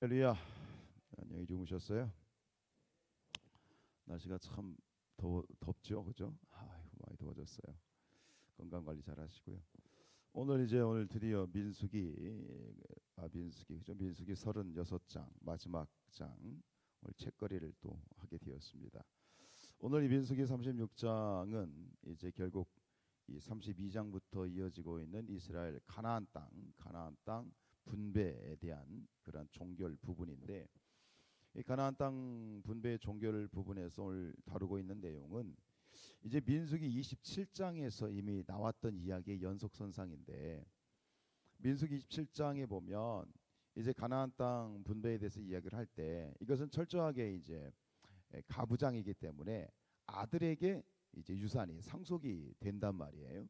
할렐루야. 안녕히 주무셨어요? 날씨가 참 덥죠, 그죠? 아이고 많이 더워졌어요. 건강 관리 잘 하시고요. 오늘 드디어 민수기 그죠? 민수기 36장 마지막 장 오늘 책거리를 또 하게 되었습니다. 오늘 이 민수기 36장은 이제 결국 이 32장부터 이어지고 있는 이스라엘 가나안 땅 분배에 대한 그런 종결 부분인데, 이 가나안 땅 분배 종결 부분에서 오늘 다루고 있는 내용은 이제 민수기 27장에서 이미 나왔던 이야기의 연속선상인데, 민수기 27장에 보면 이제 가나안 땅 분배에 대해서 이야기를 할 때 이것은 철저하게 이제 가부장이기 때문에 아들에게 이제 유산이 상속이 된단 말이에요.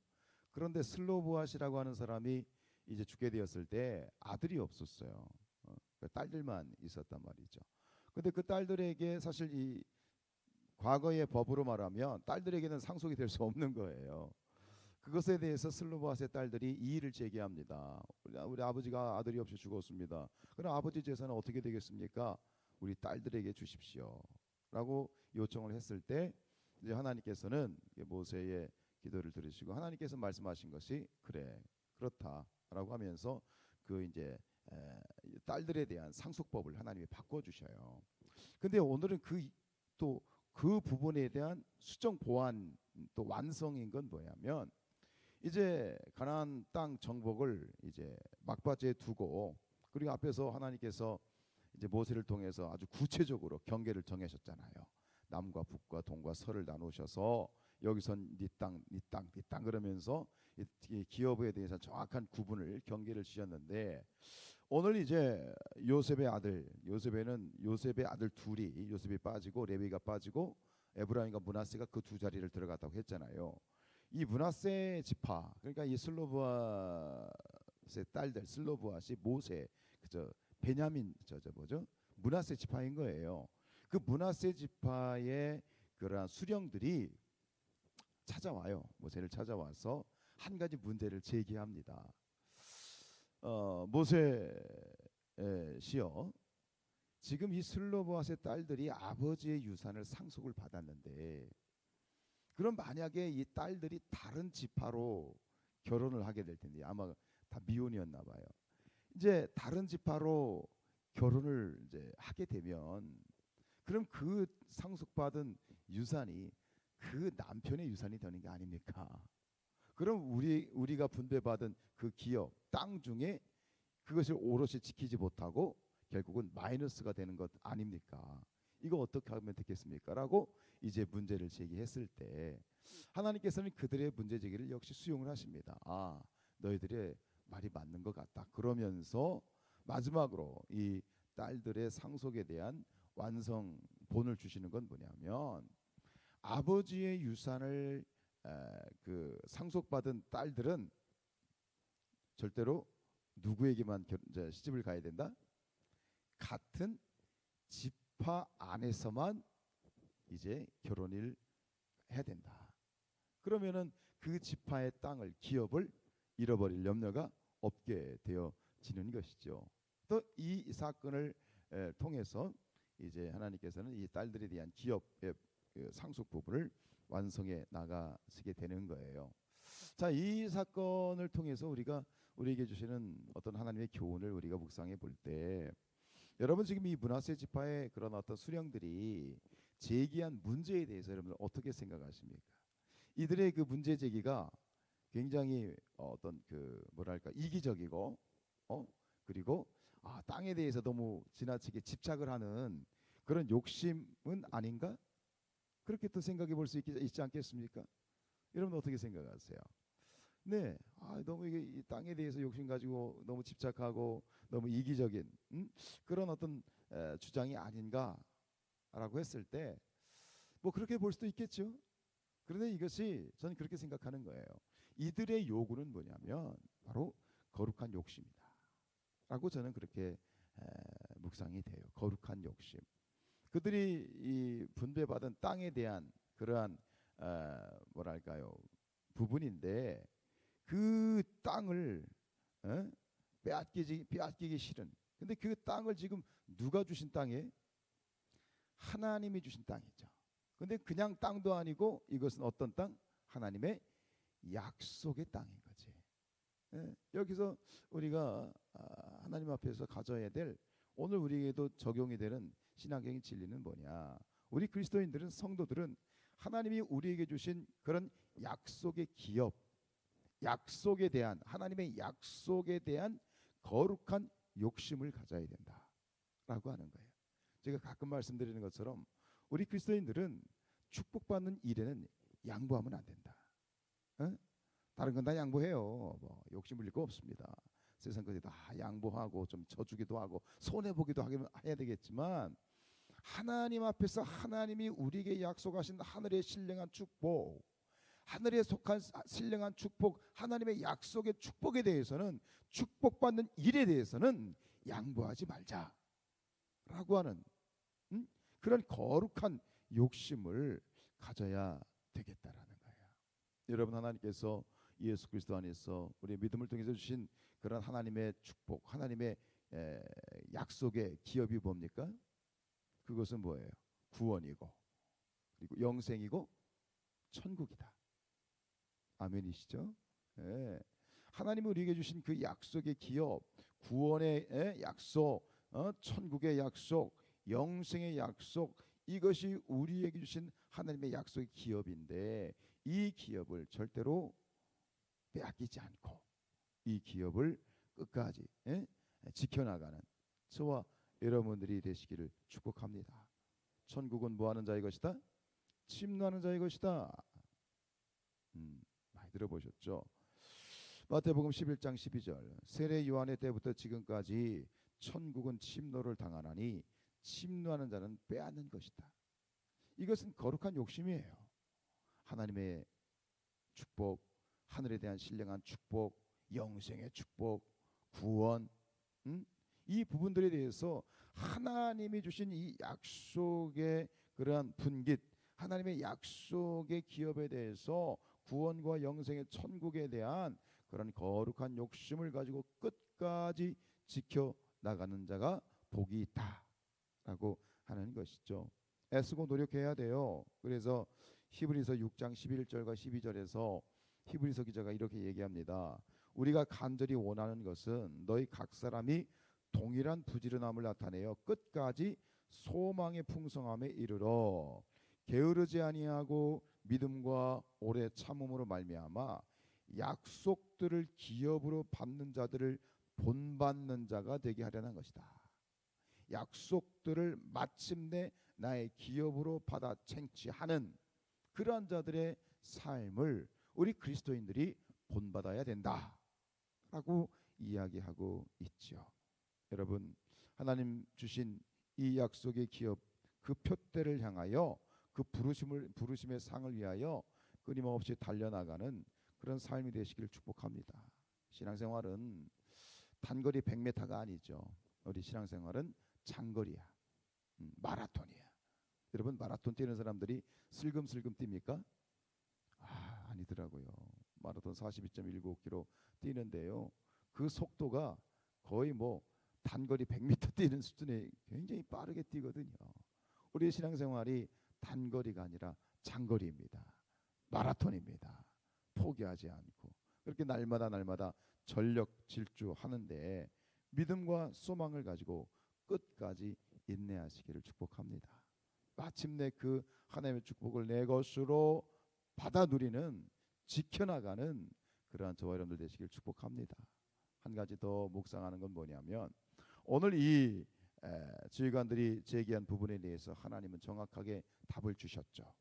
그런데 슬로보앗이라고 하는 사람이 이제 죽게 되었을 때 아들이 없었어요. 딸들만 있었단 말이죠. 근데 그 딸들에게 사실 이 과거의 법으로 말하면 딸들에게는 상속이 될 수 없는 거예요. 그것에 대해서 슬로보앗의 딸들이 이의를 제기합니다. 우리 아버지가 아들이 없이 죽었습니다. 그럼 아버지 재산은 어떻게 되겠습니까? 우리 딸들에게 주십시오 라고 요청을 했을 때 이제 하나님께서는 모세의 기도를 들으시고 하나님께서 말씀하신 것이 그래 그렇다라고 하면서 그 이제 딸들에 대한 상속법을 하나님이 바꿔주셔요. 근데 오늘은 그 부분에 대한 수정 보완 또 완성인 건 뭐냐면, 이제 가나안 땅 정복을 이제 막바지에 두고, 그리고 앞에서 하나님께서 이제 모세를 통해서 아주 구체적으로 경계를 정하셨잖아요. 남과 북과 동과 서를 나누셔서 여기선 네 땅, 네 땅, 네 땅 그러면서 이 기업에 대해서 정확한 구분을 경계를 지었는데, 오늘 이제 요셉의 아들 둘이, 요셉이 빠지고 레위가 빠지고 에브라임과 므낫세가 그 두 자리를 들어갔다고 했잖아요. 이 므낫세 지파, 그러니까 이 슬로브앗의 딸들, 슬로브앗이 모세 그저 베냐민 뭐죠? 므낫세 지파인 거예요. 그 므낫세 지파의 그러한 수령들이 찾아와요. 모세를 찾아와서 한 가지 문제를 제기합니다. 모세시여, 지금 이 슬로보앗의 딸들이 아버지의 유산을 상속을 받았는데, 그럼 만약에 이 딸들이 다른 지파로 결혼을 하게 될 텐데, 아마 다 미혼이었나 봐요. 이제 다른 지파로 결혼을 이제 하게 되면, 그럼 그 상속받은 유산이 그 남편의 유산이 되는 게 아닙니까? 그럼 우리가 분배받은 그 기업, 땅 중에 그것을 오롯이 지키지 못하고 결국은 마이너스가 되는 것 아닙니까? 이거 어떻게 하면 되겠습니까? 라고 이제 문제를 제기했을 때 하나님께서는 그들의 문제 제기를 역시 수용을 하십니다. 아, 너희들의 말이 맞는 것 같다. 그러면서 마지막으로 이 딸들의 상속에 대한 완성본을 주시는 건 뭐냐면, 아버지의 유산을 그 상속받은 딸들은 절대로 누구에게만 시집을 가야 된다? 같은 지파 안에서만 이제 결혼을 해야 된다. 그러면은 그 지파의 땅을, 기업을 잃어버릴 염려가 없게 되어지는 것이죠. 또 이 사건을 통해서 이제 하나님께서는 이 딸들에 대한 기업의 상속 부분을 완성해 나가시게 되는 거예요. 자, 이 사건을 통해서 우리에게 주시는 어떤 하나님의 교훈을 우리가 묵상해 볼 때, 여러분 지금 이 므낫세 지파의 그런 어떤 수령들이 제기한 문제에 대해서 여러분들 어떻게 생각하십니까? 이들의 그 문제 제기가 굉장히 어떤 그 뭐랄까 이기적이고 그리고 땅에 대해서 너무 지나치게 집착을 하는 그런 욕심은 아닌가? 그렇게 또 생각해 볼 수 있지 않겠습니까? 여러분 어떻게 생각하세요? 네, 너무 이게 이 땅에 대해서 욕심 가지고 너무 집착하고 너무 이기적인 그런 어떤 주장이 아닌가라고 했을 때 뭐 그렇게 볼 수도 있겠죠. 그런데 이것이 저는 그렇게 생각하는 거예요. 이들의 요구는 뭐냐면 바로 거룩한 욕심이다라고 저는 그렇게 묵상이 돼요. 거룩한 욕심. 그들이 이 분배받은 땅에 대한 그러한 뭐랄까요 부분인데, 그 땅을 빼앗기기 싫은, 근데 그 땅을 지금 누가 주신 땅이에요? 하나님이 주신 땅이죠. 근데 그냥 땅도 아니고 이것은 어떤 땅? 하나님의 약속의 땅인 거지. 예, 여기서 우리가 하나님 앞에서 가져야 될, 오늘 우리에게도 적용이 되는 신앙적인 진리는 뭐냐? 우리 그리스도인들은, 성도들은 하나님이 우리에게 주신 그런 약속의 기업, 약속에 대한, 하나님의 약속에 대한 거룩한 욕심을 가져야 된다라고 하는 거예요. 제가 가끔 말씀드리는 것처럼 우리 그리스도인들은 축복받는 일에는 양보하면 안 된다. 어? 다른 건 다 양보해요. 뭐 욕심 부릴 거 없습니다. 세상 것이 다 양보하고 좀 져주기도 하고 손해 보기도 해야 되겠지만, 하나님 앞에서 하나님이 우리에게 약속하신 하늘의 신령한 축복, 하늘에 속한 신령한 축복, 하나님의 약속의 축복에 대해서는, 축복받는 일에 대해서는 양보하지 말자라고 하는 그런 거룩한 욕심을 가져야 되겠다라는 거예요. 여러분, 하나님께서 예수 그리스도 안에서 우리의 믿음을 통해서 주신 그런 하나님의 축복, 하나님의 약속의 기업이 뭡니까? 그것은 뭐예요? 구원이고, 그리고 영생이고 천국이다. 아멘이시죠? 예. 하나님이 우리에게 주신 그 약속의 기업, 구원의 약속, 천국의 약속, 영생의 약속, 이것이 우리에게 주신 하나님의 약속의 기업인데, 이 기업을 절대로 빼앗기지 않고 이 기업을 끝까지 지켜나가는 저와 여러분들이 되시기를 축복합니다. 천국은 뭐하는 자의 것이다? 침노하는 자의 것이다. 많이 들어보셨죠? 마태복음 11장 12절, 세례 요한의 때부터 지금까지 천국은 침노를 당하나니 침노하는 자는 빼앗는 것이다. 이것은 거룩한 욕심이에요. 하나님의 축복, 하늘에 대한 신령한 축복, 영생의 축복, 구원, 이 부분들에 대해서 하나님이 주신 이 약속의 그러한 분깃, 하나님의 약속의 기업에 대해서, 구원과 영생의 천국에 대한 그런 거룩한 욕심을 가지고 끝까지 지켜나가는 자가 복이 있다라고 하는 것이죠. 애쓰고 노력해야 돼요. 그래서 히브리서 6장 11절과 12절에서 히브리서 기자가 이렇게 얘기합니다. 우리가 간절히 원하는 것은 너희 각 사람이 동일한 부지런함을 나타내어 끝까지 소망의 풍성함에 이르러 게으르지 아니하고 믿음과 오래 참음으로 말미암아 약속들을 기업으로 받는 자들을 본받는 자가 되게 하려는 것이다. 약속들을 마침내 나의 기업으로 받아 쟁취하는 그러한 자들의 삶을 우리 그리스도인들이 본받아야 된다라고 이야기하고 있죠. 여러분, 하나님 주신 이 약속의 기업, 그 표대를 향하여, 그 부르심의 상을 위하여 끊임없이 달려나가는 그런 삶이 되시기를 축복합니다. 신앙생활은 단거리 100m가 아니죠. 우리 신앙생활은 장거리야. 마라톤이야. 여러분, 마라톤 뛰는 사람들이 슬금슬금 뜁니까? 아니더라고요. 마라톤 42.195km 뛰는데요, 그 속도가 거의 뭐 단거리 100m 뛰는 수준에 굉장히 빠르게 뛰거든요. 우리 신앙생활이 단거리가 아니라 장거리입니다. 마라톤입니다. 포기하지 않고 그렇게 날마다 전력 질주하는데, 믿음과 소망을 가지고 끝까지 인내하시기를 축복합니다. 마침내 그 하나님의 축복을 내 것으로 받아 누리는, 지켜나가는 그러한 저와 여러분들 되시길 축복합니다. 한 가지 더 묵상하는 건 뭐냐면, 오늘 이 지휘관들이 제기한 부분에 대해서 하나님은 정확하게 답을 주셨죠.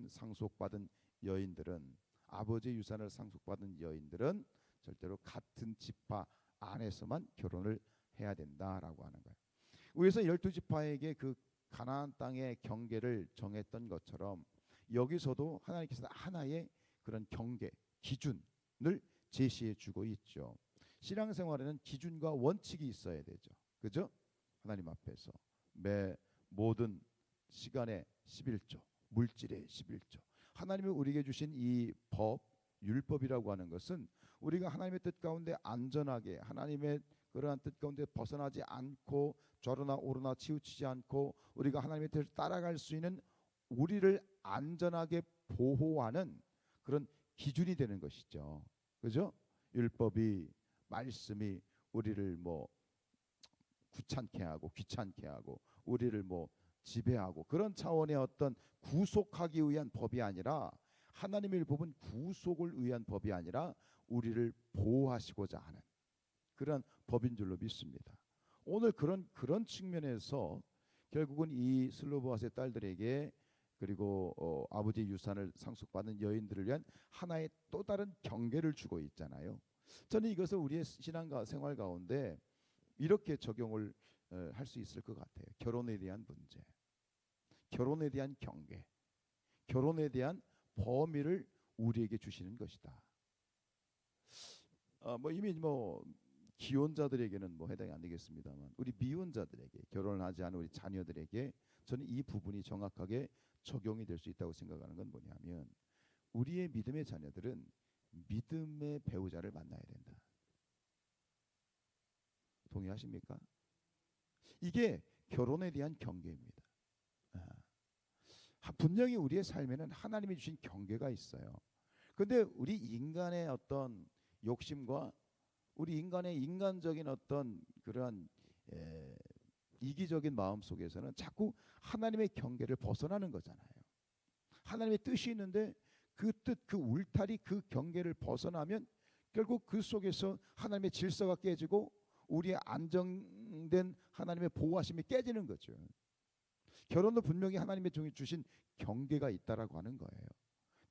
상속받은 여인들은, 아버지의 유산을 상속받은 여인들은 절대로 같은 지파 안에서만 결혼을 해야 된다라고 하는 거예요. 위에서 12지파에게 그 가나안 땅의 경계를 정했던 것처럼, 여기서도 하나님께서 하나의 그런 경계, 기준을 제시해 주고 있죠. 신앙생활에는 기준과 원칙이 있어야 되죠. 그죠? 하나님 앞에서 매 모든 시간에 11조, 물질의 11조. 하나님이 우리에게 주신 이 법, 율법이라고 하는 것은 우리가 하나님의 뜻 가운데 안전하게 하나님의 그러한 뜻 가운데 벗어나지 않고 좌로나 오로나 치우치지 않고 우리가 하나님의 뜻을 따라갈 수 있는 우리를 안전하게 보호하는 그런 기준이 되는 것이죠. 그죠? 율법이 말씀이 우리를 뭐 귀찮게 하고 우리를 뭐 지배하고 그런 차원의 어떤 구속하기 위한 법이 아니라 하나님의 율법은 구속을 위한 법이 아니라 우리를 보호하시고자 하는 그런 법인 줄로 믿습니다. 오늘 그런 측면에서 결국은 이 슬로보아스의 딸들에게 그리고 아버지의 유산을 상속받은 여인들을 위한 하나의 또 다른 경계를 주고 있잖아요. 저는 이것을 우리의 신앙과 생활 가운데 이렇게 적용을 할 수 있을 것 같아요. 결혼에 대한 문제, 결혼에 대한 경계, 결혼에 대한 범위를 우리에게 주시는 것이다. 뭐 이미 뭐 기혼자들에게는 뭐 해당이 안 되겠습니다만 우리 미혼자들에게 결혼을 하지 않은 우리 자녀들에게 저는 이 부분이 정확하게 적용이 될 수 있다고 생각하는 건 뭐냐면 우리의 믿음의 자녀들은 믿음의 배우자를 만나야 된다. 동의하십니까? 이게 결혼에 대한 경계입니다. 분명히 우리의 삶에는 하나님이 주신 경계가 있어요. 근데 우리 인간의 어떤 욕심과 우리 인간의 인간적인 어떤 그러한 이기적인 마음 속에서는 자꾸 하나님의 경계를 벗어나는 거잖아요. 하나님의 뜻이 있는데 그 뜻, 그 울타리, 그 경계를 벗어나면 결국 그 속에서 하나님의 질서가 깨지고 우리의 안정된 하나님의 보호하심이 깨지는 거죠. 결혼도 분명히 하나님의 종이 주신 경계가 있다라고 하는 거예요.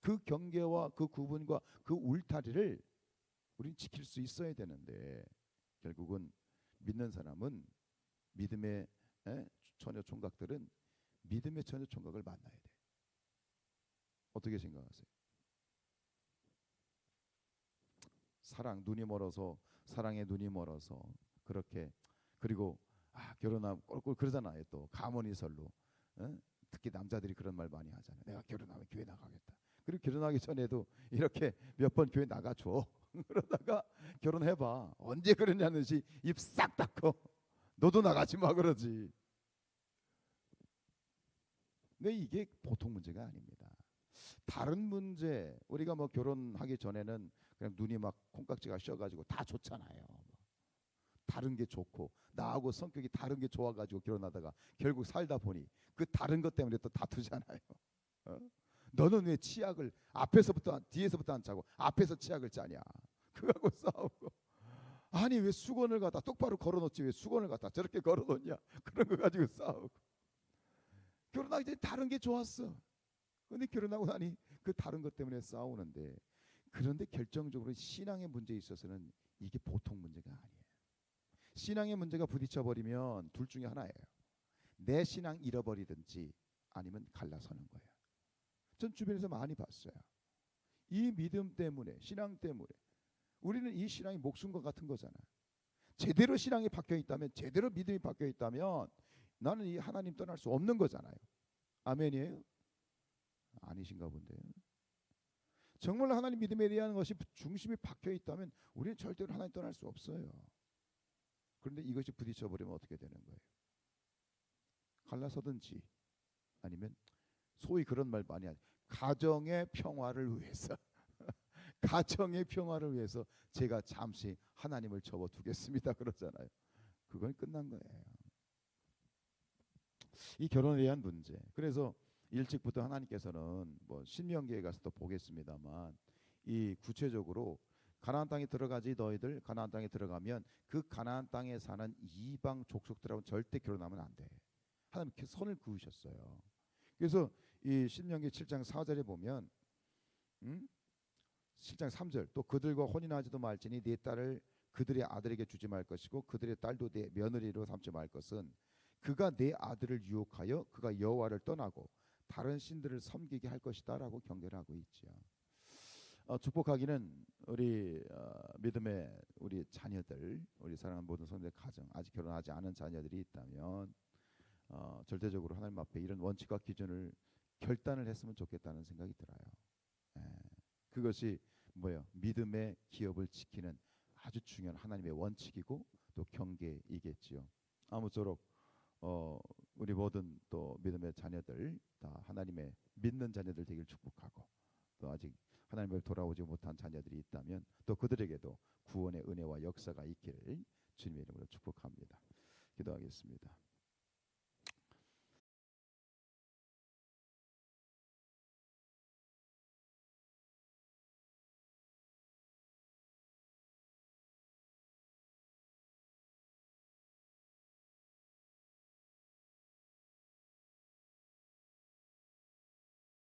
그 경계와 그 구분과 그 울타리를 우리는 지킬 수 있어야 되는데 결국은 믿는 사람은 믿음의 처녀 총각들은 믿음의 처녀 총각을 만나야 돼. 어떻게 생각하세요? 사랑의 눈이 멀어서 그렇게 그리고 결혼하면 꼴꼴 그러잖아요. 또 가문이설로 특히 남자들이 그런 말 많이 하잖아요. 내가 결혼하면 교회 나가겠다. 그리고 결혼하기 전에도 이렇게 몇 번 교회 나가줘. 그러다가 결혼해봐. 언제 그러냐는 듯이 입 싹 닫고 너도 나가지 마 그러지. 근데 이게 보통 문제가 아닙니다. 다른 문제 우리가 뭐 결혼하기 전에는 그냥 눈이 막 콩깍지가 씌어가지고 다 좋잖아요. 다른 게 좋고 나하고 성격이 다른 게 좋아가지고 결혼하다가 결국 살다 보니 그 다른 것 때문에 또 다투잖아요. 너는 왜 치약을 앞에서부터 뒤에서부터 안 차고 앞에서 치약을 짜냐? 그거하고 싸우고 아니 왜 수건을 갖다 똑바로 걸어놓지 왜 수건을 갖다 저렇게 걸어놓냐? 그런 거 가지고 싸우고 결혼하기 전에 다른 게 좋았어. 근데 결혼하고 나니 그 다른 것 때문에 싸우는데 그런데 결정적으로 신앙의 문제에 있어서는 이게 보통 문제가 아니에요. 신앙의 문제가 부딪혀 버리면 둘 중에 하나예요. 내 신앙 잃어버리든지 아니면 갈라서는 거예요. 전 주변에서 많이 봤어요. 이 믿음 때문에 신앙 때문에 우리는 이 신앙이 목숨과 같은 거잖아요. 제대로 신앙이 박혀 있다면 제대로 믿음이 박혀 있다면 나는 이 하나님 떠날 수 없는 거잖아요. 아멘이에요? 아니신가 본데요. 정말 하나님 믿음에 대한 것이 중심이 박혀 있다면 우리는 절대로 하나님 떠날 수 없어요. 그런데 이것이 부딪혀 버리면 어떻게 되는 거예요? 갈라서든지 아니면 소위 그런 말 많이 하죠. 가정의 평화를 위해서 가정의 평화를 위해서 제가 잠시 하나님을 접어두겠습니다 그러잖아요. 그건 끝난 거예요. 이 결혼에 대한 문제. 그래서 일찍부터 하나님께서는 뭐 신명기에 가서 또 보겠습니다만 이 구체적으로 가나안 땅에 들어가지 너희들 가나안 땅에 들어가면 그 가나안 땅에 사는 이방 족속들하고는 절대 결혼하면 안 돼. 하나님 선을 그으셨어요. 그래서 이 신명기 7장 4절에 보면 7장 3절 또 그들과 혼인하지도 말지니 네 딸을 그들의 아들에게 주지 말 것이고 그들의 딸도 네 며느리로 삼지 말 것은 그가 네 아들을 유혹하여 그가 여호와를 떠나고 다른 신들을 섬기게 할 것이다라고 경계를 하고 있죠. 축복하기는 우리 믿음의 우리 자녀들, 우리 사랑하는 모든 성도의 가정, 아직 결혼하지 않은 자녀들이 있다면 절대적으로 하나님 앞에 이런 원칙과 기준을 결단을 했으면 좋겠다는 생각이 들어요. 그것이 뭐예요? 믿음의 기업을 지키는 아주 중요한 하나님의 원칙이고 또 경계이겠지요. 아무쪼록 우리 모든 또 믿음의 자녀들 다 하나님의 믿는 자녀들 되길 축복하고, 또 아직 하나님을 돌아오지 못한 자녀들이 있다면 또 그들에게도 구원의 은혜와 역사가 있기를 주님의 이름으로 축복합니다. 기도하겠습니다.